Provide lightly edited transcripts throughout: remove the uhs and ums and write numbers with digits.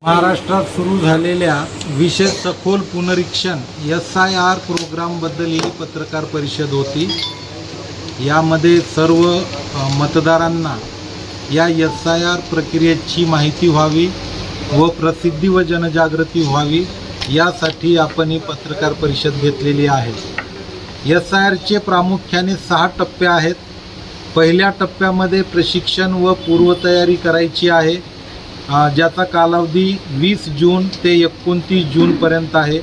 महाराष्ट्रात सुरू झालेल्या विशेष सखोल पुनरीक्षण SIR प्रोग्रामबद्दल ही पत्रकार परिषद होती। यामध्ये सर्व मतदारांना या SIR प्रक्रियेची माहिती व्हावी व प्रसिद्धी व जनजागृती व्हावी यासाठी आपण ही पत्रकार परिषद घेतलेली आहे। SIRचे प्रामुख्याने 6 टप्पे आहेत। पहिल्या टप्प्यामध्ये प्रशिक्षण व पूर्वतयारी करायची आहे, ज्याचा कालावधी 20 जून ते 29 जूनपर्यंत आहे।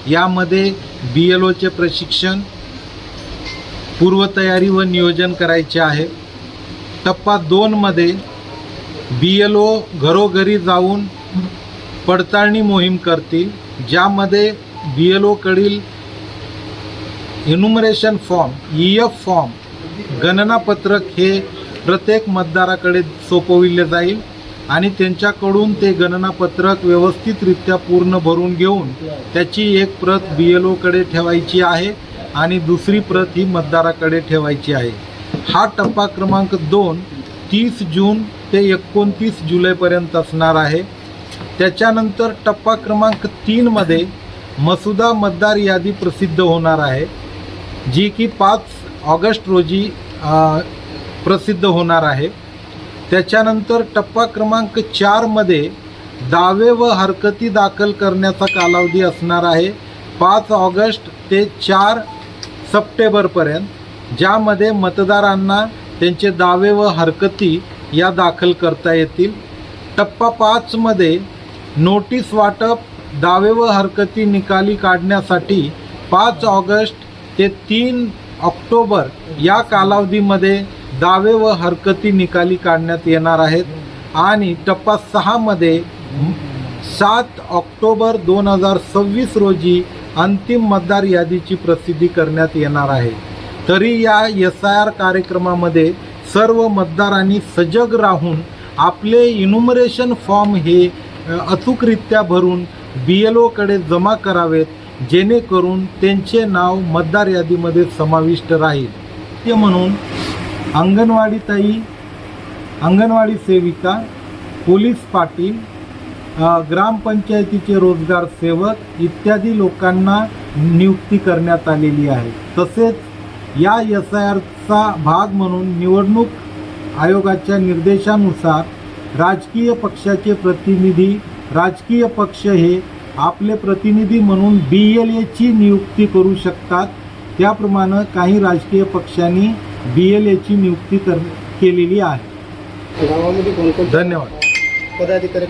यामध्ये BLOचे प्रशिक्षण, पूर्वतयारी व नियोजन करायचे आहे। टप्पा 2 मध्ये BLO घरोघरी जाऊन पडताळणी मोहीम करतील, ज्यामध्ये BLO कडील इन्युमरेशन फॉर्म EF फॉर्म गणनापत्रक हे प्रत्येक मतदाराकडे सोपविले जाईल आणि त्यांच्याकडून ते गणनापत्रक व्यवस्थितरित्या पूर्ण भरून घेऊन त्याची एक प्रत BLO कडे ठेवायची आहे आणि दुसरी प्रत ही मतदाराकडे ठेवायची आहे। हा टप्पा क्रमांक 2 30 जून ते 29 जुलैपर्यंत असणार आहे। त्याच्यानंतर टप्पा क्रमांक 3 मध्ये मसुदा मतदार यादी प्रसिद्ध होणार आहे, जी की 5 ऑगस्ट रोजी प्रसिद्ध होणार आहे। त्याच्यानंतर टप्पा क्रमांक 4 मध्ये दावे व हरकती दाखल करण्याचा कालावधी असणार आहे 5 ऑगस्ट ते 4 सप्टेंबरपर्यंत, ज्यामध्ये मतदारांना त्यांचे दावे व हरकती या दाखल करता येतील। टप्पा 5 मध्ये नोटीस वाटप दावे व हरकती निकाली काढण्यासाठी 5 ऑगस्ट ते 3 ऑक्टोबर या कालावधीमध्ये दावे व हरकती निकाली काढण्यात येणार आहेत। आणि टप्पा 6 मध्ये 7 ऑक्टोबर 2026 रोजी अंतिम मतदार यादीची प्रसिद्धी करण्यात येणार आहे। तरी या SIR कार्यक्रमामध्ये सर्व मतदारांनी सजग राहून आपले इन्युमरेशन फॉर्म हे अचूकरित्या भरून BLO कडे जमा करावेत, जेणेकरून त्यांचे नाव मतदार यादीमध्ये समाविष्ट राहील। ते म्हणून अंगणवाडी ताई, अंगणवाडी सेविका, पोलीस पाटील, ग्रामपंचायतीचे रोजगार सेवक इत्यादी लोकांना नियुक्ती करण्यात आलेली आहे। तसेच या SIRचा भाग म्हणून निवडणूक आयोगाच्या निर्देशानुसार राजकीय पक्षाचे प्रतिनिधी, राजकीय पक्ष हे आपले प्रतिनिधी म्हणून BLAची नियुक्ती करू शकतात। त्याप्रमाणे काही राजकीय पक्षांनी BLAची नियुक्ती केलेली आहे। गावामध्ये कोणकोणते धन्यवाद। पदाधिकारी